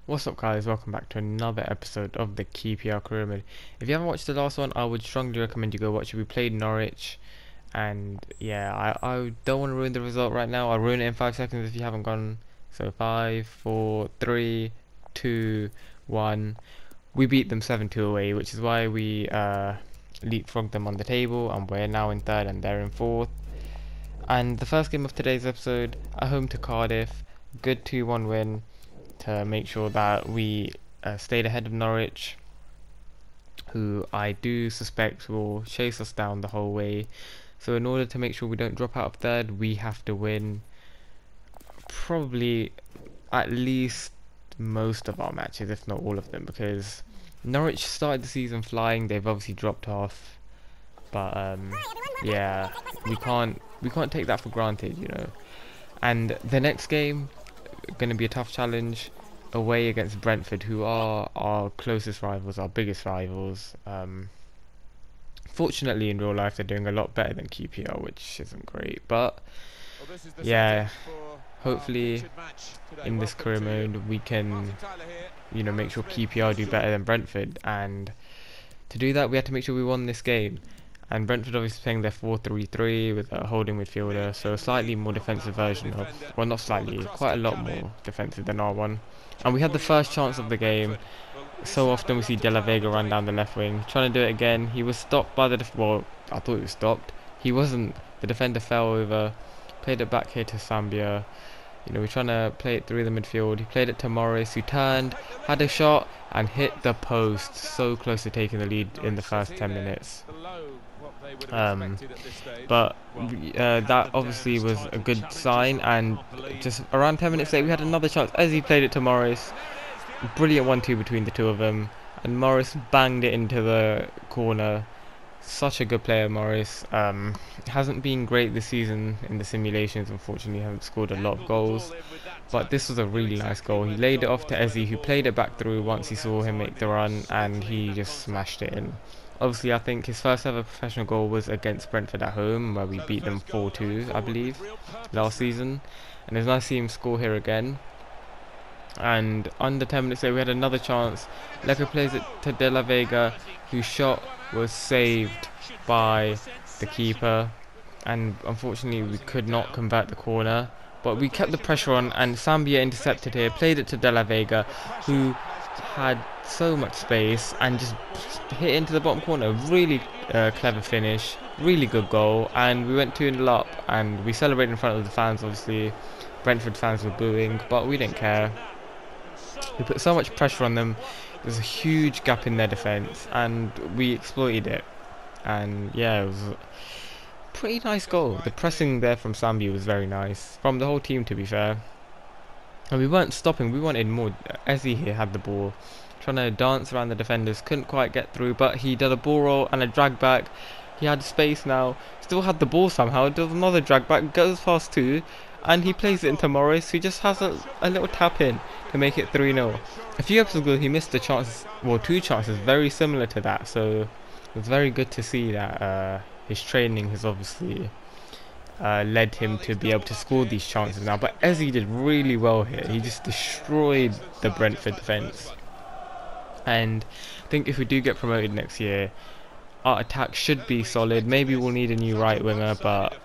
What's up guys, welcome back to another episode of the KPR Career Mode. If you haven't watched the last one, I would strongly recommend you go watch it. We played Norwich, and yeah, I don't want to ruin the result right now. I'll ruin it in 5 seconds if you haven't gone. So 5, 4, 3, 2, 1. We beat them 7-2 away, which is why we leapfrogged them on the table, and we're now in 3rd and they're in 4th. And the first game of today's episode, at home to Cardiff, good 2-1 win to make sure that we stayed ahead of Norwich, who I do suspect will chase us down the whole way. So in order to make sure we don't drop out of 3rd, we have to win probably at least most of our matches, if not all of them, because Norwich started the season flying. They've obviously dropped off, but yeah, we can't take that for granted, you know. And the next game going to be a tough challenge away against Brentford, who are our closest rivals, our biggest rivals. Fortunately, in real life, they're doing a lot better than QPR, which isn't great. But yeah, hopefully in this career mode we can, you know, make sure QPR do better than Brentford. And to do that, we had to make sure we won this game. And Brentford obviously playing their 4-3-3 with a holding midfielder, so a slightly more defensive version of, well, not slightly, quite a lot more defensive than our one. And we had the first chance of the game. So often we see De La Vega run down the left wing, trying to do it again. He was stopped by the well, I thought he was stopped. He wasn't. The defender fell over, played it back here to Zambia. You know, we're trying to play it through the midfield. He played it to Morris, who turned, had a shot, and hit the post. So close to taking the lead in the first 10 minutes. But that obviously was a good sign, and just around 10 minutes later we had another chance as he played it to Morris. Brilliant 1-2 between the two of them, and Morris banged it into the corner. Such a good player, Morris. Hasn't been great this season in the simulations, unfortunately. Hasn't scored a lot of goals, but this was a really nice goal. He laid it off to Eze, who played it back through once he saw him make the run, and he just smashed it in. Obviously, I think his first ever professional goal was against Brentford at home, where we beat them 4-2, I believe, last season. And it's nice to see him score here again. And under 10 minutes later, we had another chance. Leko plays it to De La Vega, whose shot was saved by the keeper. And unfortunately, we could not convert the corner. But we kept the pressure on, and Zambia intercepted here, played it to De La Vega, who had so much space and just hit into the bottom corner. Really clever finish, really good goal, and we went 2-0 up, and we celebrated in front of the fans. Obviously Brentford fans were booing, but we didn't care. We put so much pressure on them. There's a huge gap in their defence, and we exploited it. And yeah, it was a pretty nice goal. The pressing there from Zambia was very nice, from the whole team, to be fair. And we weren't stopping, we wanted more. Eze here had the ball, trying to dance around the defenders, couldn't quite get through, but he did a ball roll and a drag back. He had space now, still had the ball somehow, does another drag back, goes past 2, and he plays it into Morris, who just has a little tap in to make it 3-0. A few episodes ago he missed a chance, well, 2 chances very similar to that, so it was very good to see that his training has obviously led him to be able to score these chances now. But Eze did really well here. He just destroyed the Brentford defence. And I think if we do get promoted next year, our attack should be solid. Maybe we'll need a new right winger, but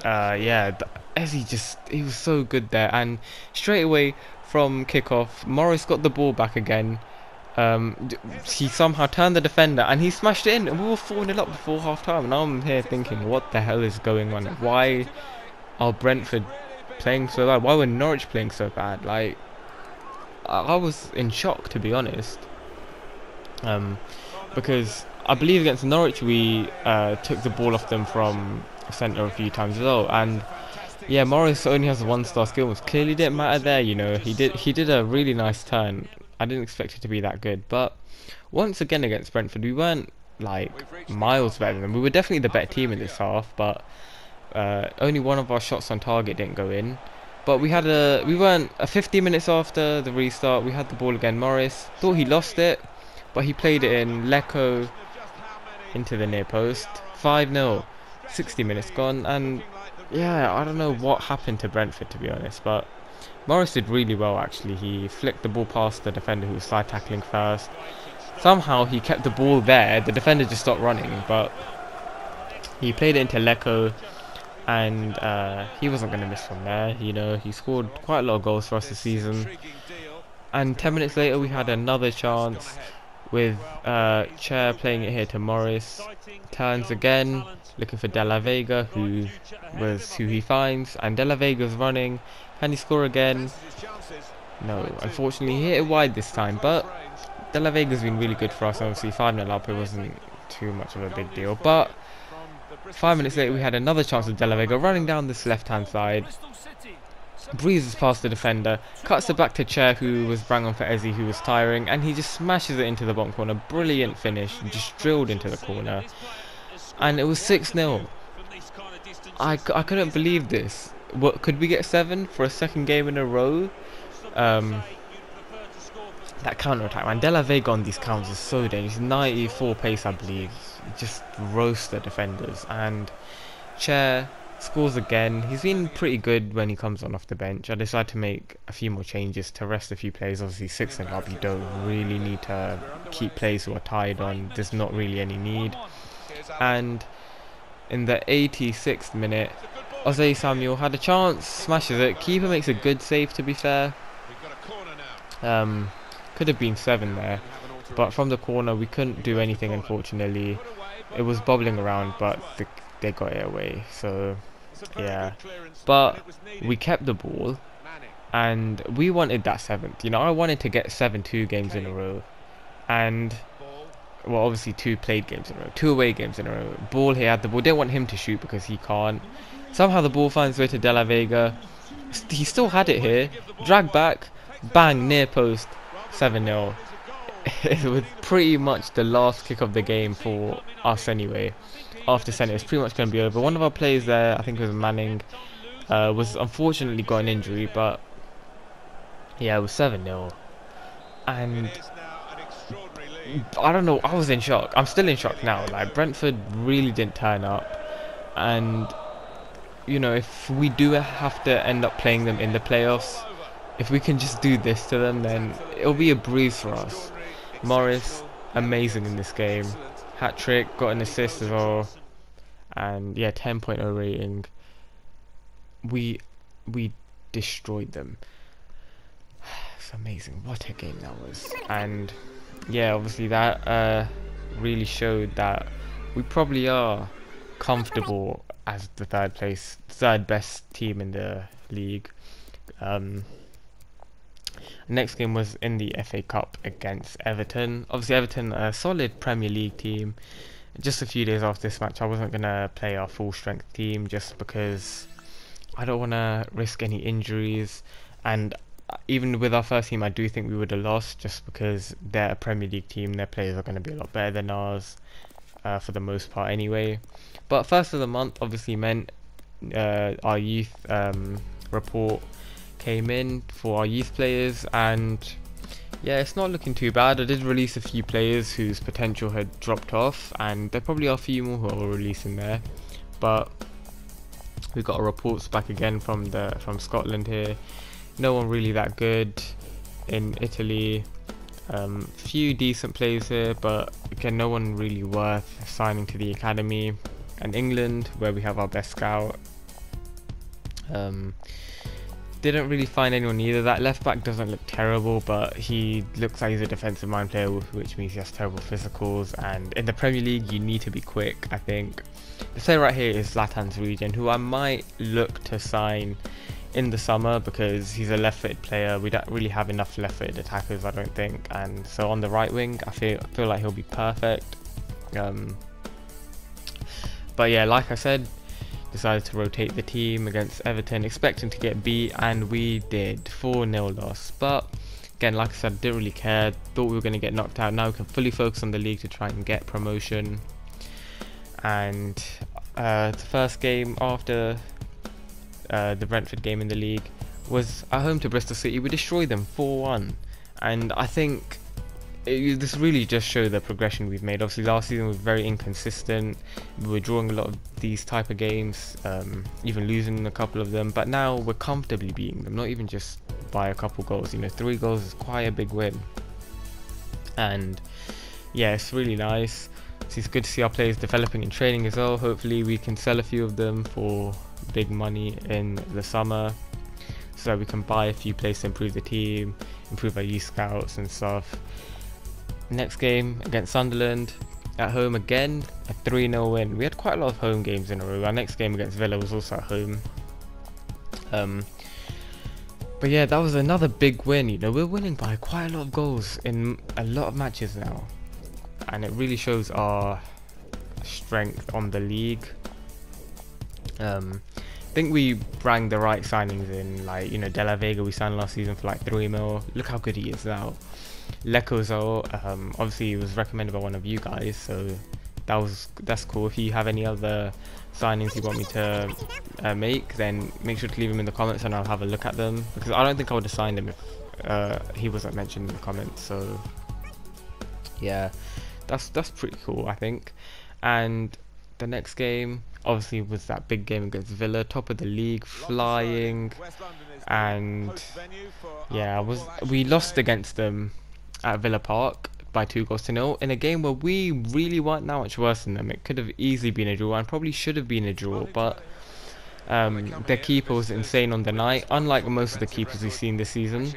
yeah, Eze he was so good there. And straight away from kickoff, Morris got the ball back again. He somehow turned the defender and he smashed it in, and we were 4-0 up before half time. And I'm here thinking, what the hell is going on? Why are Brentford playing so bad? Why were Norwich playing so bad? Like, I was in shock, to be honest, because I believe against Norwich we took the ball off them from centre a few times as well. And yeah, Morris only has a 1-star skill, which clearly didn't matter there. You know, he did a really nice turn. I didn't expect it to be that good, but once again against Brentford, we weren't like miles better than them. We were definitely the better team in this half, but only one of our shots on target didn't go in. But we weren't 50 minutes after the restart. We had the ball again. Morris thought he lost it, but he played it in. Leko into the near post. 5-0. 60 minutes gone, and yeah, I don't know what happened to Brentford, to be honest, but Morris did really well actually. He flicked the ball past the defender who was side tackling first. Somehow he kept the ball there. The defender just stopped running, but he played it into Lecco, and he wasn't going to miss from there. You know, he scored quite a lot of goals for us this season. And 10 minutes later we had another chance with Chair playing it here to Morris. Turns again, looking for De La Vega, who he finds, and De La Vega's running. Can he score again? No, unfortunately he hit it wide this time, but De La Vega's been really good for us. Obviously 5-0 up, it wasn't too much of a big deal, but 5 minutes later we had another chance with De La Vega running down this left hand side. Breezes past the defender, cuts it back to Chair, who was bang on for Ezzy, who was tiring, and he just smashes it into the bottom corner. Brilliant finish, just drilled into the corner, and it was 6-0. I couldn't believe this. What, could we get 7 for a second game in a row? That counter attack, man. De La Vega on these counters is so dangerous. 94 pace, I believe. Just roasts the defenders, and Chair scores again. He's been pretty good when he comes on off the bench. I decided to make a few more changes to rest a few players. Obviously 6-0 up, you don't really need to keep players who are tied on. There's not really any need. And in the 86th minute, Jose Samuel had a chance, smashes it. Keeper makes a good save, to be fair. Could have been 7 there, but from the corner we couldn't do anything, unfortunately. It was bobbling around, but they got it away. So yeah, but we kept the ball, and we wanted that 7th. You know, I wanted to get 7-2 games in a row, and well, obviously 2 played games in a row, 2 away games in a row. Ball, he had the ball. Didn't want him to shoot because he can't. Somehow the ball finds way to De La Vega. He still had it here. Drag back, bang, near post, 7-0. It was pretty much the last kick of the game for us anyway. After Senate, it's pretty much going to be over. One of our players there, I think it was Manning, was unfortunately got an injury, but yeah, it was 7-0. And I don't know, I was in shock. I'm still in shock now. Like, Brentford really didn't turn up, and you know, if we do have to end up playing them in the playoffs, if we can just do this to them, then it'll be a breeze for us. Morris, amazing in this game. Hat-trick, got an assist as well. And yeah, 10.0 rating. We destroyed them. It's amazing. What a game that was. And yeah, obviously that really showed that we probably are comfortable as the third best team in the league. Next game was in the FA Cup against Everton. Obviously Everton, a solid Premier League team. Just a few days after this match, I wasn't going to play our full strength team just because I don't want to risk any injuries. And even with our first team, I do think we would have lost just because they're a Premier League team. Their players are going to be a lot better than ours for the most part anyway. But first of the month obviously meant our youth report came in for our youth players, and yeah, it's not looking too bad. I did release a few players whose potential had dropped off, and there probably are a few more who are releasing there, but we got our reports back again from Scotland here. No one really that good. In Italy, few decent players here, but again, no one really worth signing to the academy. And England, where we have our best scout, didn't really find anyone either. That left back doesn't look terrible, but he looks like he's a defensive mind player, which means he has terrible physicals, and in the Premier League you need to be quick. I think the player right here is Zlatan's Regen, who I might look to sign in the summer because he's a left-footed player. We don't really have enough left-footed attackers, I don't think, and so on the right wing I feel like he'll be perfect. But yeah, like I said, decided to rotate the team against Everton, expecting to get beat, and we did. 4-0 loss. But again, like I said, didn't really care. Thought we were going to get knocked out. Now we can fully focus on the league to try and get promotion. And the first game after the Brentford game in the league was at home to Bristol City. We destroyed them 4-1, and I think this really just shows the progression we've made. Obviously last season was very inconsistent, we were drawing a lot of these type of games, even losing a couple of them, but now we're comfortably beating them, not even just by a couple goals. 3 goals is quite a big win, and yeah, it's really nice. So it's good to see our players developing and training as well. Hopefully we can sell a few of them for big money in the summer, so that we can buy a few players to improve the team, improve our youth scouts and stuff. Next game against Sunderland at home again, a 3-0 win. We had quite a lot of home games in a row. Our next game against Villa was also at home. But yeah, that was another big win. We're winning by quite a lot of goals in a lot of matches now, and it really shows our strength on the league. I think we rang the right signings in, like, De La Vega we signed last season for like 3 mil. Look how good he is now. Lekozo, obviously he was recommended by one of you guys, so that's cool. If you have any other signings you want me to make, then make sure to leave them in the comments and I'll have a look at them, because I don't think I would have signed him if he wasn't mentioned in the comments. So yeah, that's pretty cool, I think. And the next game obviously was that big game against Villa, top of the league, flying, and yeah, we lost against them at Villa Park by 2-0 in a game where we really weren't that much worse than them. It could have easily been a draw and probably should have been a draw, but their keeper was insane on the night, unlike most of the keepers we've seen this season.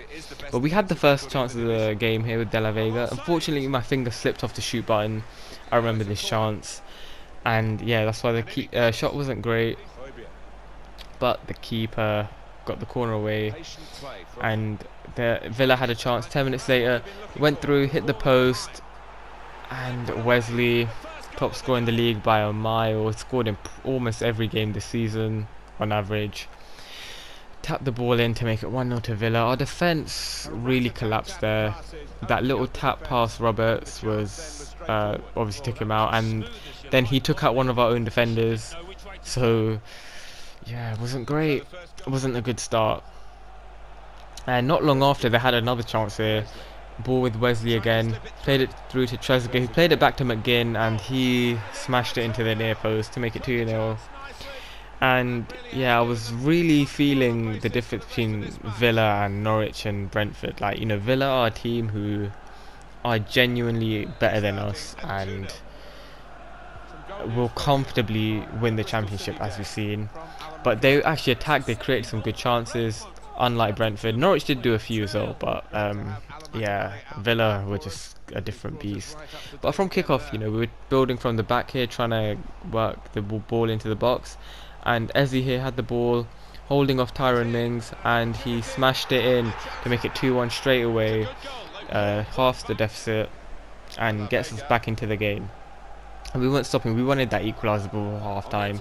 But we had the first chance of the game here with De La Vega. Unfortunately my finger slipped off the shoot button. I remember this chance, and yeah, that's why the shot wasn't great, but the keeper got the corner away, and the Villa had a chance 10 minutes later, went through, hit the post, and Wesley, top scorer in the league by a mile, scored in almost every game this season on average, tapped the ball in to make it 1-0 to Villa. Our defence really collapsed there. That little tap past Roberts was obviously took him out, and then he took out one of our own defenders, so yeah, it wasn't great. It wasn't a good start. And not long after, they had another chance here. Ball with Wesley again. Played it through to Trezeguet, who played it back to McGinn, and he smashed it into the near post to make it 2-0. And yeah, I was really feeling the difference between Villa and Norwich and Brentford. Like, Villa are a team who are genuinely better than us and will comfortably win the championship, as we've seen. But they actually attacked, they created some good chances, unlike Brentford. Norwich did do a few as well, but yeah, Villa were just a different beast. But from kickoff, we were building from the back here, trying to work the ball into the box, and Eze here had the ball, holding off Tyrone Mings, and he smashed it in to make it 2-1 straight away, half the deficit, and gets us back into the game. And we weren't stopping, we wanted that equaliser before half time.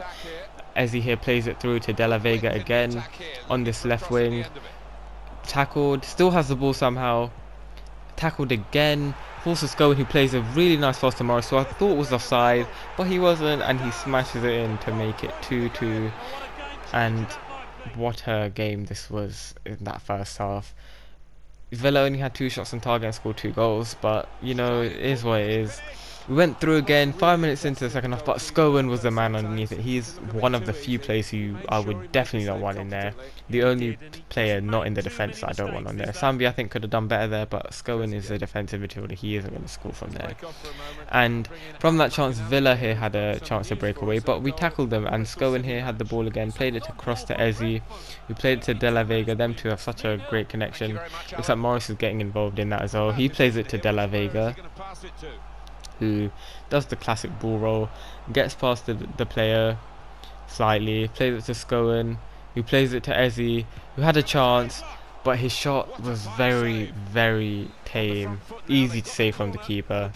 Eze here plays it through to De La Vega again on this left wing, tackled, still has the ball somehow, tackled again, forces Scowen, who plays a really nice pass to Morris, so I thought it was offside, but he wasn't, and he smashes it in to make it 2-2. And what a game this was in that first half. Villa only had 2 shots on target and scored 2 goals, but it is what it is. We went through again 5 minutes into the second half, but Scowen was the man underneath it. He's one of the few players who I would definitely not want in there. The only player not in the defence that I don't want on there. Sambi, I think, could have done better there, but Scowen is a defensive midfielder. He isn't going to score from there. And from that chance, Villa here had a chance to break away, but we tackled them, and Scowen here had the ball again, played it across to Eze, who played it to De La Vega. Them two have such a great connection. Looks like Morris is getting involved in that as well. He plays it to De La Vega, who does the classic ball roll, gets past the player slightly, plays it to Scowen, who plays it to Eze, who had a chance, but his shot was very, very tame, easy to save from the keeper.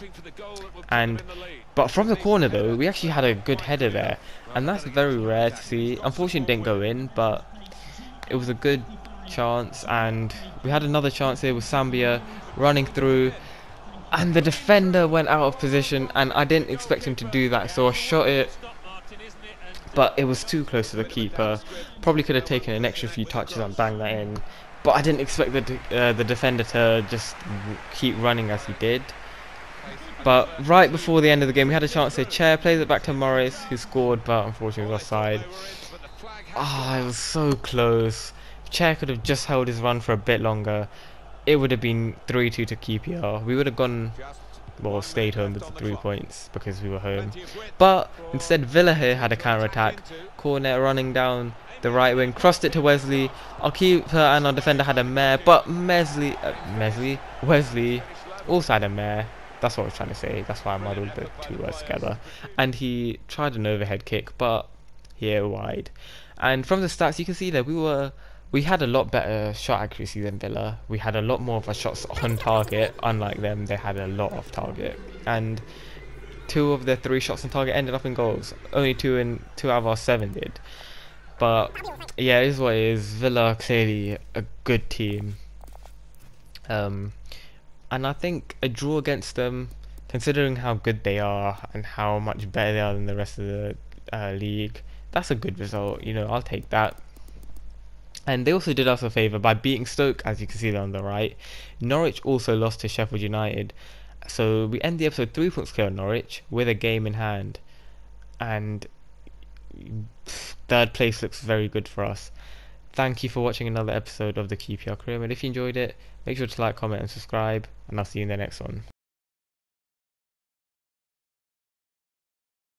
But from the corner though, we actually had a good header there, and that's very rare to see. Unfortunately it didn't go in, but it was a good chance. And we had another chance here with Sambia running through, and the defender went out of position, and I didn't expect him to do that, so I shot it, but it was too close to the keeper. Probably could have taken an extra few touches and banged that in, but I didn't expect the defender to just keep running as he did. But right before the end of the game, we had a chance to Chair plays it back to Morris, who scored, but unfortunately was offside. Ah, it was so close. If Chair could have just held his run for a bit longer, it would have been 3-2 to QPR. We would have gone, well, stayed home with the 3 points because we were home. But instead, Villa here had a counter-attack. Cornet running down the right wing, crossed it to Wesley. Our keeper and our defender had a mare, but Wesley also had a mare. That's what I was trying to say. That's why I muddled the two words together. And he tried an overhead kick, but here wide. And from the stats, you can see that we had a lot better shot accuracy than Villa. We had a lot more of our shots on target. Unlike them, they had a lot off target. And 2 of their 3 shots on target ended up in goals. Only 2 out of our 7 did. But yeah, it is what it is. Villa are clearly a good team. And I think a draw against them, considering how good they are and how much better they are than the rest of the league, that's a good result. You know, I'll take that. And they also did us a favour by beating Stoke, as you can see there on the right. Norwich also lost to Sheffield United. So we end the episode 3 points clear on Norwich with a game in hand. And 3rd place looks very good for us. Thank you for watching another episode of the QPR Crew, and if you enjoyed it, make sure to like, comment and subscribe, and I'll see you in the next one.